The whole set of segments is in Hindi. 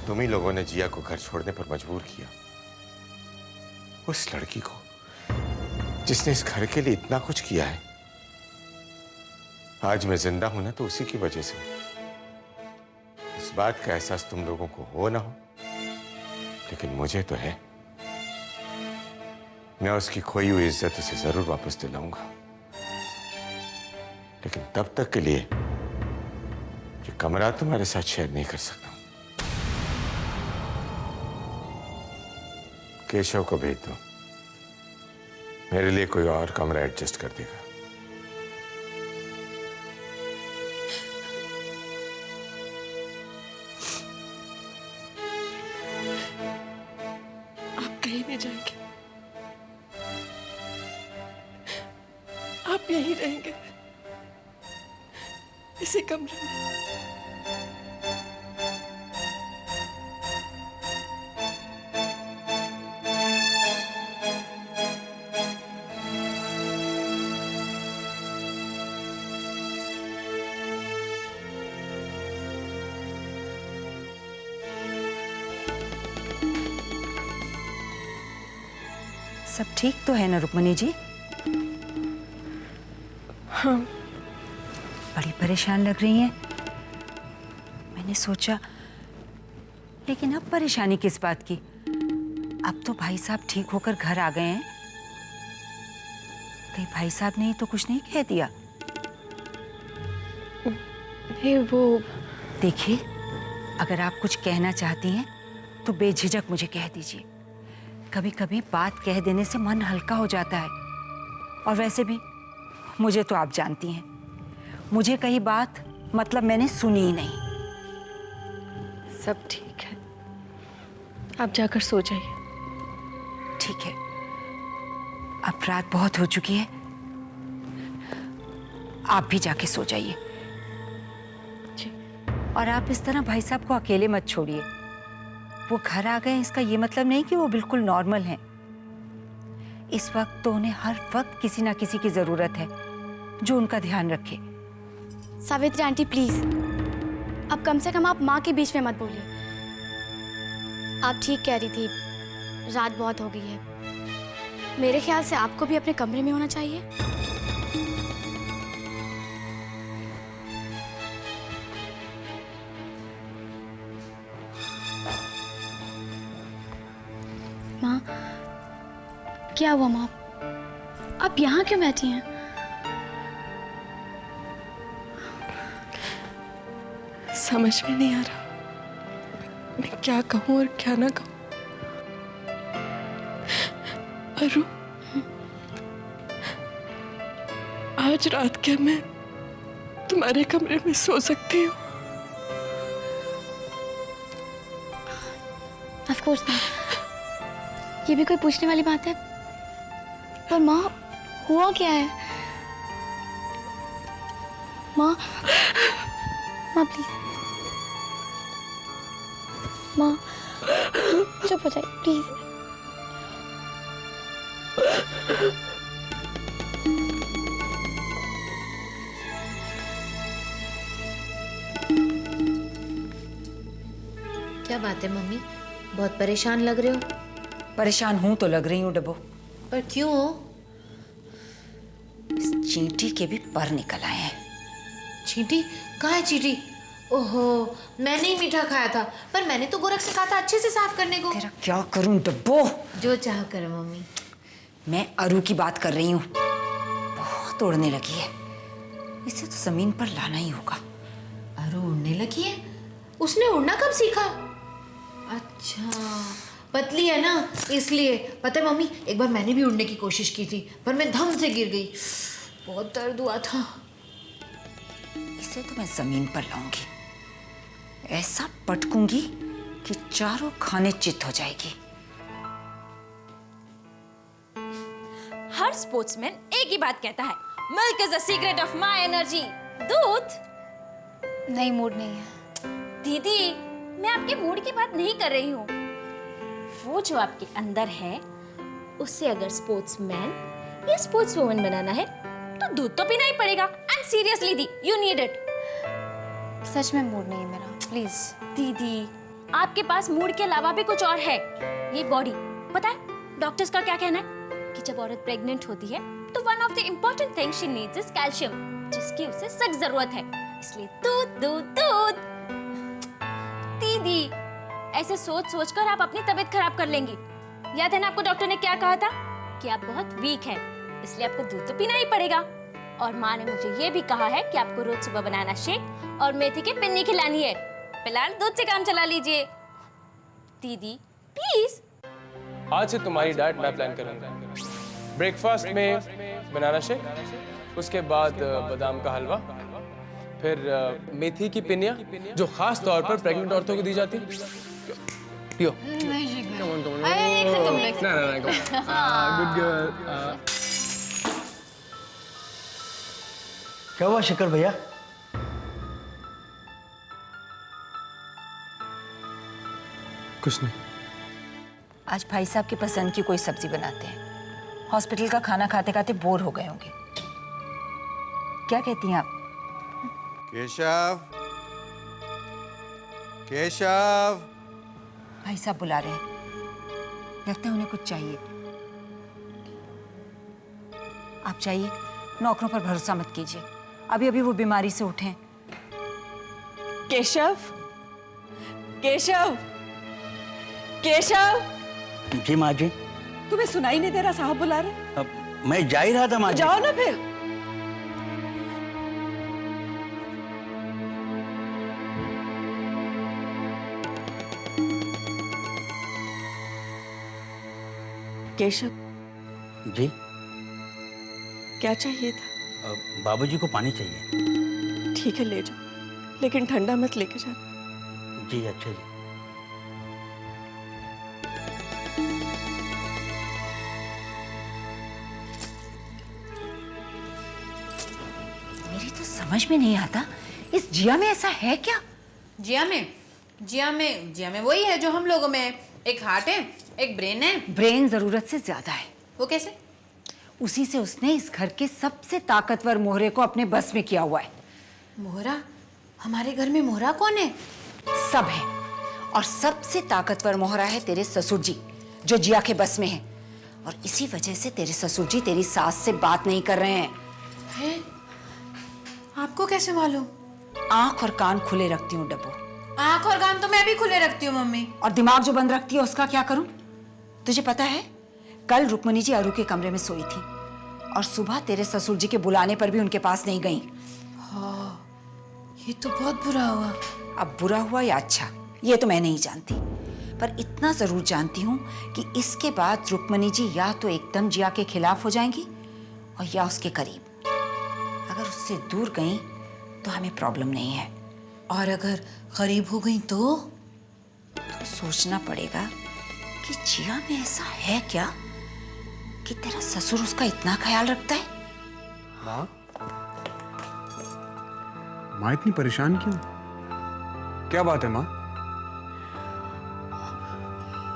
तुम ही लोगों ने जिया को घर छोड़ने पर मजबूर किया। उस लड़की को जिसने इस घर के लिए इतना कुछ किया है। आज मैं जिंदा हूं ना तो उसी की वजह से। इस बात का एहसास तुम लोगों को हो ना हो, लेकिन मुझे तो है। मैं उसकी खोई हुई इज्जत उसे जरूर वापस दिलाऊंगा, लेकिन तब तक के लिए ये कमरा तुम्हारे साथ शेयर नहीं कर सकता। केशव को भेज दो, मेरे लिए कोई और कमरा एडजस्ट कर देगा। आप कहीं नहीं जाएंगे, आप यहीं रहेंगे इसी कमरे में। सब ठीक तो है ना रुक्मणी जी? हाँ। बड़ी परेशान लग रही हैं। मैंने सोचा, लेकिन अब परेशानी किस बात की? अब तो भाई साहब ठीक होकर घर आ गए हैं। कहीं भाई साहब ने तो कुछ नहीं कह दिया? नहीं, वो देखिए, अगर आप कुछ कहना चाहती हैं तो बेझिझक मुझे कह दीजिए। कभी कभी बात कह देने से मन हल्का हो जाता है। और वैसे भी मुझे तो आप जानती हैं, मुझे कही बात मतलब मैंने सुनी ही नहीं। सब ठीक है, आप जाकर सो जाइए। ठीक है, अब रात बहुत हो चुकी है, आप भी जाके सो जाइए। जी। और आप इस तरह भाई साहब को अकेले मत छोड़िए। वो घर आ गए इसका ये मतलब नहीं कि वो बिल्कुल नॉर्मल हैं। इस वक्त तो उन्हें हर वक्त किसी ना किसी की जरूरत है जो उनका ध्यान रखे। सावित्री आंटी प्लीज, अब कम से कम आप माँ के बीच में मत बोलिए। आप ठीक कह रही थी, रात बहुत हो गई है। मेरे ख्याल से आपको भी अपने कमरे में होना चाहिए। माँ, क्या हुआ माँ? आप यहाँ क्यों बैठी हैं? समझ में नहीं आ रहा मैं क्या कहूँ और क्या ना कहूँ। अरु, आज रात क्या मैं तुम्हारे कमरे में सो सकती हूँ? ऑफ कोर्स नहीं, ये भी कोई पूछने वाली बात है? पर माँ, हुआ क्या है? माँ, माँ प्लीज, माँ चुप हो जाइए प्लीज। क्या बात है मम्मी, बहुत परेशान लग रहे हो? परेशान हूं तो लग रही हूँ डब्बो। पर क्यों? इस चींटी के भी पर निकल आए हैं। चींटी? कहाँ है चींटी? ओहो, मैंने ही मीठा खाया था, पर मैंने तो गोरख से कहा था अच्छे से साफ करने को। तेरा क्या करूं डब्बो? जो चाह करो मम्मी। मैं अरु की बात कर रही हूँ। बहुत उड़ने लगी है, इसे तो जमीन पर लाना ही होगा। अरु उड़ने लगी है? उसने उड़ना कब सीखा? अच्छा, पतली है ना इसलिए। पता है मम्मी, एक बार मैंने भी उड़ने की कोशिश की थी, पर मैं धम से गिर गई, बहुत दर्द हुआ था। इसे तो मैं जमीन पर लाऊंगी, ऐसा पटकूंगी कि चारों खाने चित हो जाएगी। हर स्पोर्ट्समैन एक ही बात कहता है, milk is the secret of my energy. दूध? नहीं, मूड नहीं है। दीदी, मैं आपके मूड की बात नहीं कर रही हूँ। वो जो आपके अंदर है, उसे अगर स्पोर्ट्समैन या स्पोर्ट्स वुमन बनाना है तो दूध तो पीना ही पड़ेगा। एंड सीरियसली दी, यू नीड इट। सच में मूड नहीं है मेरा, प्लीज। दीदी, आपके पास मूड के अलावा भी कुछ और है, ये बॉडी। पता है डॉक्टर्स का क्या कहना है कि जब औरत प्रेग्नेंट होती है तो one of the important thing she needs is calcium, जिसकी उसे सख्त जरूरत है। इसलिए दूध दूध दूध। दीदी ऐसे सोच सोच कर आप अपनी तबीयत खराब कर लेंगी। याद है ना आपको डॉक्टर ने क्या कहा था कि आप बहुत वीक हैं, इसलिए आपको दूध तो पीना ही पड़ेगा। और माँ ने मुझे ये भी कहा है कि आपको रोज सुबह बनाना शेक और मेथी की पिन्नी खिलानी है। फिलहाल दूध से काम चला लीजिए। दीदी प्लीज। आज से तुम्हारी डाइट मैं प्लान करूंगा। ब्रेकफास्ट में बनाना शेक, उसके बाद बादाम का हलवा, फिर मेथी की पिनिया जो खास तौर पर प्रेग्नेंट औरतों को दी जाती है। पियो। Good girl. क्या हुआ शेखर भैया? कुछ नहीं। आज भाई साहब की पसंद की कोई सब्जी बनाते हैं। हॉस्पिटल का खाना खाते खाते बोर हो गए होंगे। क्या कहती हैं आप? केशव, केशव। भाई साहब बुला रहे हैं, लगता है उन्हें कुछ चाहिए। आप चाहिए, नौकरों पर भरोसा मत कीजिए। अभी अभी वो बीमारी से उठे हैं। केशव, केशव, केशव। जी माँ जी। तुम्हें सुनाई नहीं दे रहा? साहब बुला रहे। अब मैं जा ही रहा था माँ जी। जाओ ना फिर। केशव, जी। क्या चाहिए था? बाबूजी को पानी चाहिए। ठीक है ले जाओ, लेकिन ठंडा मत लेके जाना। जी अच्छा जी। मेरी तो समझ में नहीं आता, इस जिया में ऐसा है क्या? जिया में वही है जो हम लोगों में है। एक हार्ट है, एक ब्रेन है। ब्रेन जरूरत से ज्यादा है। वो कैसे? उसी से उसने इस घर के सबसे ताकतवर मोहरे को अपने बस में किया हुआ है। मोहरा? हमारे घर में मोहरा कौन है? सब है, और सबसे ताकतवर मोहरा है तेरे ससुर जी, जो जिया के बस में है। और इसी वजह से तेरे ससुर जी तेरी सास से बात नहीं कर रहे हैं। है? आपको कैसे मालूम? आंख और कान खुले रखती हूँ डब्बू। आंख और कान तो मैं भी खुले रखती हूँ मम्मी। और दिमाग जो बंद रखती है उसका क्या करूं? तुझे पता है, कल रुक्मणी जी अरु के कमरे में सोई थी और सुबह तेरे ससुर जी के बुलाने पर भी उनके पास नहीं गई। हाँ, ये तो बहुत बुरा हुआ। अब बुरा हुआ या अच्छा, ये तो मैं नहीं जानती, पर इतना जरूर जानती हूँ कि इसके बाद रुक्मणी जी या तो एकदम जिया के खिलाफ हो जाएंगी और या उसके करीब। अगर उससे दूर गई तो हमें प्रॉब्लम नहीं है, और अगर करीब हो गई तो सोचना पड़ेगा कि जिया में ऐसा है क्या कि तेरा ससुर उसका इतना ख्याल रखता है। माँ, माँ इतनी परेशान क्यों? क्या बात है माँ?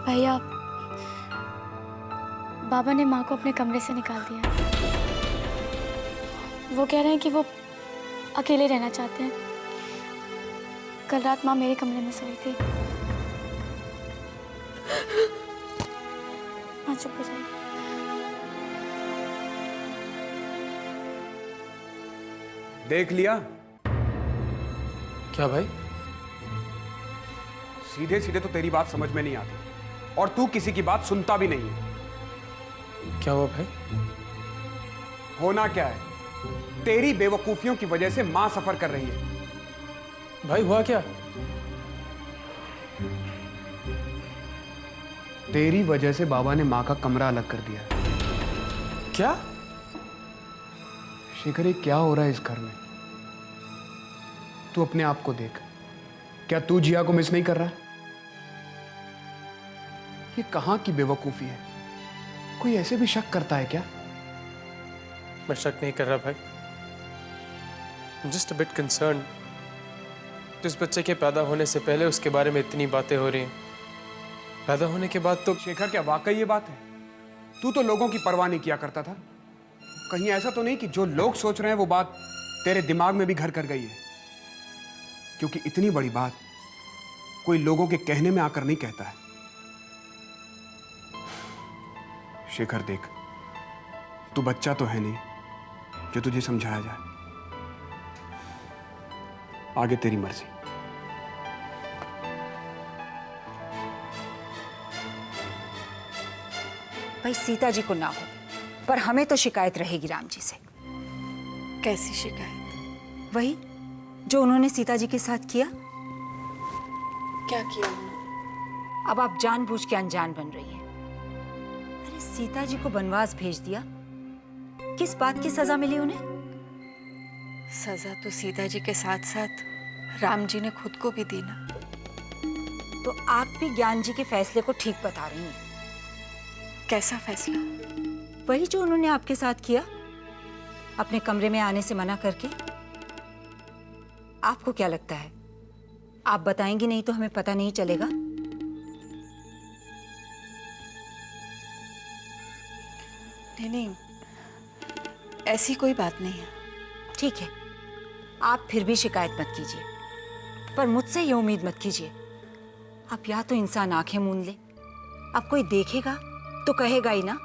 भैया, बाबा ने माँ को अपने कमरे से निकाल दिया। वो कह रहे हैं कि वो अकेले रहना चाहते हैं। कल रात माँ मेरे कमरे में सोई थी। माँ चुप हो जाइए। देख लिया? क्या भाई? सीधे सीधे तो तेरी बात समझ में नहीं आती, और तू किसी की बात सुनता भी नहीं है। क्या हुआ भाई? होना क्या है? तेरी बेवकूफियों की वजह से माँ सफर कर रही है। भाई हुआ क्या? तेरी वजह से बाबा ने माँ का कमरा अलग कर दिया। क्या? शेखर, ये क्या हो रहा है इस घर में? तू अपने आप को देख। क्या तू जिया को मिस नहीं कर रहा? ये कहां की बेवकूफी है? कोई ऐसे भी शक करता है क्या? मैं शक नहीं कर रहा भाई, जस्ट अ बिट कंसर्न। जिस बच्चे के पैदा होने से पहले उसके बारे में इतनी बातें हो रही हैं, पैदा होने के बाद तो। शेखर, क्या वाकई ये बात है? तू तो लोगों की परवाह नहीं किया करता था। कहीं ऐसा तो नहीं कि जो लोग सोच रहे हैं वो बात तेरे दिमाग में भी घर कर गई है? क्योंकि इतनी बड़ी बात कोई लोगों के कहने में आकर नहीं कहता है। शेखर देख, तू बच्चा तो है नहीं जो तुझे समझाया जाए। आगे तेरी मर्जी। भाई सीता जी को ना हो, पर हमें तो शिकायत रहेगी राम जी से। कैसी शिकायत? वही जो उन्होंने सीता जी के साथ किया। क्या किया उन्होंने? अब आप जानबूझ के अनजान बन रही हैं। अरे सीता जी को वनवास भेज दिया, किस बात की सजा मिली उन्हें? सजा तो सीता जी के साथ साथ राम जी ने खुद को भी दी ना। तो आप भी ज्ञान जी के फैसले को ठीक बता रही हैं। कैसा फैसला? वही जो उन्होंने आपके साथ किया, अपने कमरे में आने से मना करके। आपको क्या लगता है आप बताएंगी नहीं तो हमें पता नहीं चलेगा? नहीं, ऐसी कोई बात नहीं है। ठीक है, आप फिर भी शिकायत मत कीजिए, पर मुझसे ये उम्मीद मत कीजिए। आप या तो इंसान आंखें मूंद ले, अब कोई देखेगा तो कहेगा ही ना।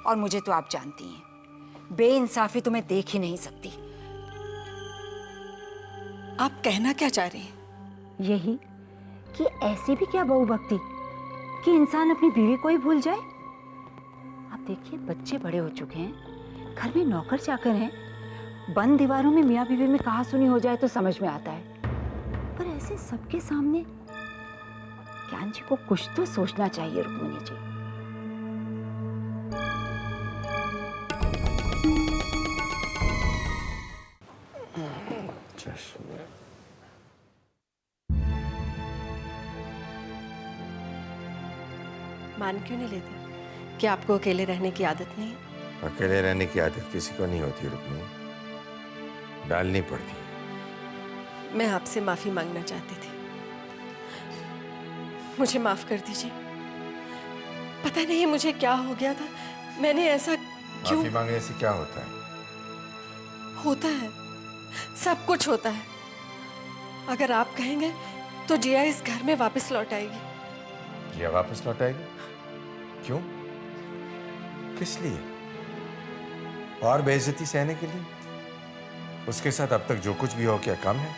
और मुझे तो आप जानती हैं, बेइंसाफी तो मैं देख ही नहीं सकती। आप कहना क्या चाह रही हैं? यही कि ऐसी भी क्या बहुभक्ति कि इंसान अपनी बीवी को ही भूल जाए। आप देखिए, बच्चे बड़े हो चुके हैं, घर में नौकर चाकर हैं, बंद दीवारों में मियाँ बीवी में कहा सुनी हो जाए तो समझ में आता है, पर ऐसे सबके सामने ज्ञान जी को कुछ तो सोचना चाहिए। रुक्मिणी जी, मान क्यों नहीं लेते कि आपको अकेले रहने की आदत नहीं है? अकेले रहने की आदत किसी को नहीं होती रुक्मिणी, डालनी पड़ती है। मैं आपसे माफी मांगना चाहती थी, मुझे माफ कर दीजिए। पता नहीं मुझे क्या हो गया था, मैंने ऐसा क्यों। माफी मांगने से क्या होता है? होता है, सब कुछ होता है। अगर आप कहेंगे तो जिया इस घर में वापस लौट आएगी। जिया वापस लौट आएगी? क्यों? किस लिए? और बेइज्जती सहने के लिए? उसके साथ अब तक जो कुछ भी हो क्या कम है?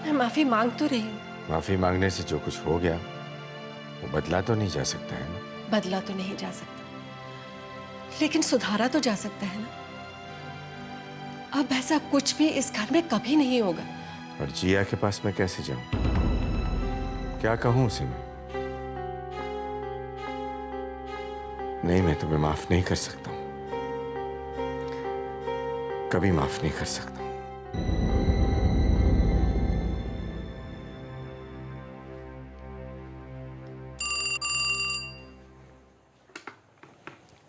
मैं माफी मांग तो रही हूँ। माफी मांगने से जो कुछ हो गया वो बदला तो नहीं जा सकता है ना? बदला तो नहीं जा सकता, लेकिन सुधारा तो जा सकता है ना। अब ऐसा कुछ भी इस घर में कभी नहीं होगा। और जिया के पास मैं कैसे जाऊं? क्या कहूं उसे मैं? नहीं, मैं तुम्हें माफ नहीं कर सकता हूं, कभी माफ नहीं कर सकता।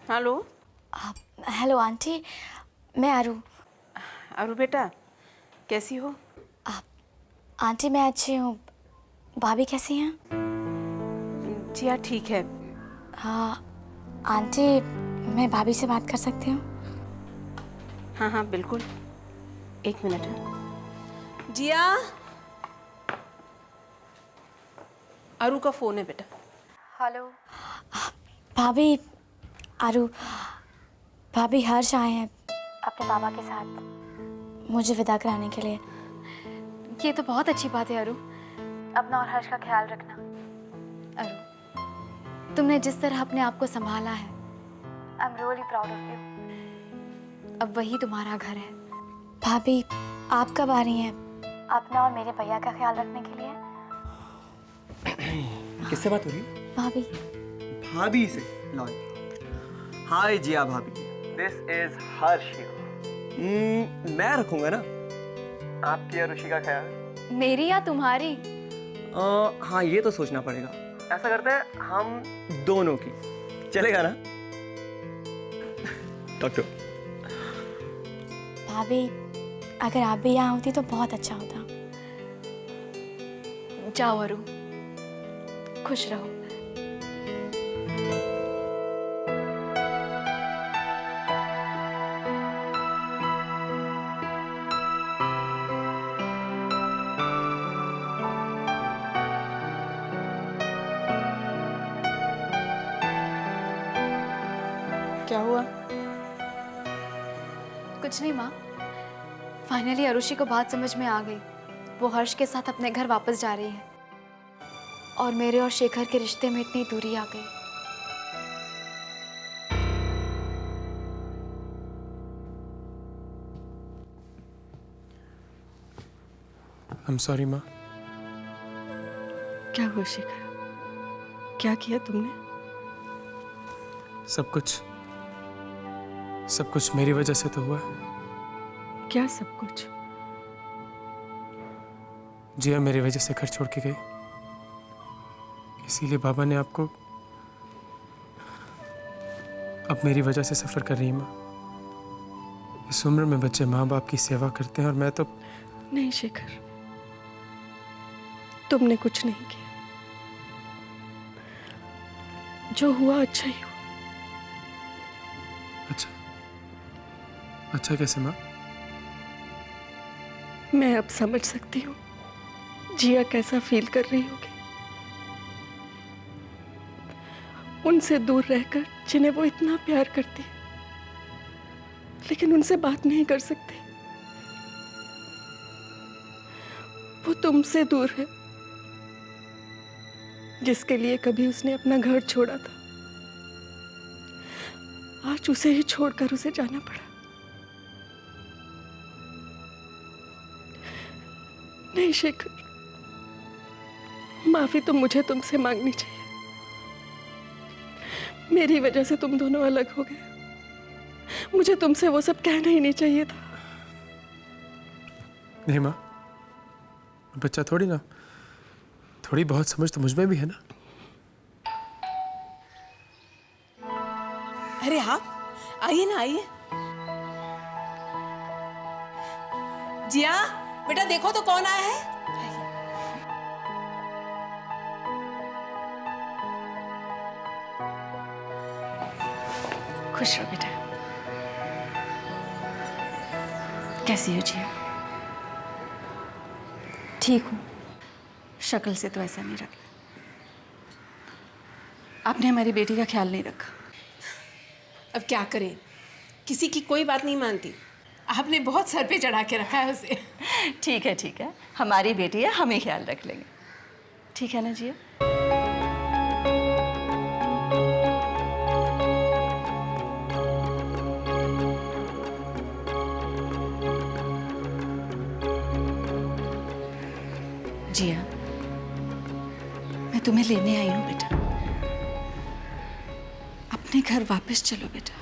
हेलो। हेलो आंटी, मैं आरू। अरु बेटा, कैसी हो? आंटी मैं अच्छी हूँ, भाभी कैसी हैं? जी हाँ, ठीक है। हाँ आंटी, मैं भाभी से बात कर सकती हूँ? हाँ हाँ बिल्कुल, एक मिनट है। जिया, अरु का फोन है बेटा। हेलो भाभी। आरू, भाभी हर्ष आए हैं अपने पापा के साथ मुझे विदा कराने के लिए। ये तो बहुत अच्छी बात है आरू। अपना और हर्ष का ख्याल रखना। आरू, तुमने जिस तरह अपने आप को संभाला है, I am really proud of you. अब वही तुम्हारा घर है। भाभी, आप कब आ रही हैं अपना और मेरे भैया का ख्याल रखने के लिए? किससे बात हो रही है? भाभी। भाभी से? लॉल। हाय जिया भाभी, दिस इज हर्ष। मैं रखूंगा ना आपकी और ऋषि का ख्याल। मेरी या तुम्हारी? हाँ, ये तो सोचना पड़ेगा। ऐसा करते हैं हम दोनों की, चलेगा ना? डॉक्टर। भाभी, अगर आप भी यहाँ होती तो बहुत अच्छा होता। जाओ अरु, खुश रहो। क्या हुआ? कुछ नहीं माँ। फाइनली अरुषि को बात समझ में आ गई। वो हर्ष के साथ अपने घर वापस जा रही है और मेरे और शेखर के रिश्ते में इतनी दूरी आ गई। I'm sorry माँ। क्या हुआ शेखर? क्या किया तुमने? सब कुछ मेरी वजह से तो हुआ। क्या सब कुछ? जिया मेरी वजह से घर छोड़ के गई, इसीलिए बाबा ने आपको अब मेरी वजह से सफर कर रही है माँ। इस उम्र में बच्चे माँ बाप की सेवा करते हैं और मैं तो। नहीं शेखर, तुमने कुछ नहीं किया। जो हुआ अच्छा ही हुआ। अच्छा कैसे माँ? मैं अब समझ सकती हूँ जिया कैसा फील कर रही होगी। उनसे दूर रहकर जिन्हें वो इतना प्यार करती है, लेकिन उनसे बात नहीं कर सकती। वो तुमसे दूर है, जिसके लिए कभी उसने अपना घर छोड़ा था। आज उसे ही छोड़कर उसे जाना पड़ा। नहीं शेखर, माफी तो मुझे तुमसे मांगनी चाहिए। मेरी वजह से तुम दोनों अलग हो गए। मुझे तुमसे वो सब कहना ही नहीं चाहिए था। नहीं माँ, बच्चा थोड़ी ना, थोड़ी बहुत समझ तो मुझ में भी है ना। अरे हाँ, आइए ना आइए। जिया बेटा देखो तो कौन आया है। खुश रहो बेटा। कैसी हो जिया? ठीक हूँ। शक्ल से तो ऐसा नहीं रखा। आपने हमारी बेटी का ख्याल नहीं रखा। अब क्या करें, किसी की कोई बात नहीं मानती। आपने बहुत सर पे चढ़ा के रखा है उसे। ठीक है, हमारी बेटी है, हम ही ख्याल रख लेंगे। ठीक है ना जिया? जिया, मैं तुम्हें लेने आई हूँ बेटा। अपने घर वापस चलो बेटा।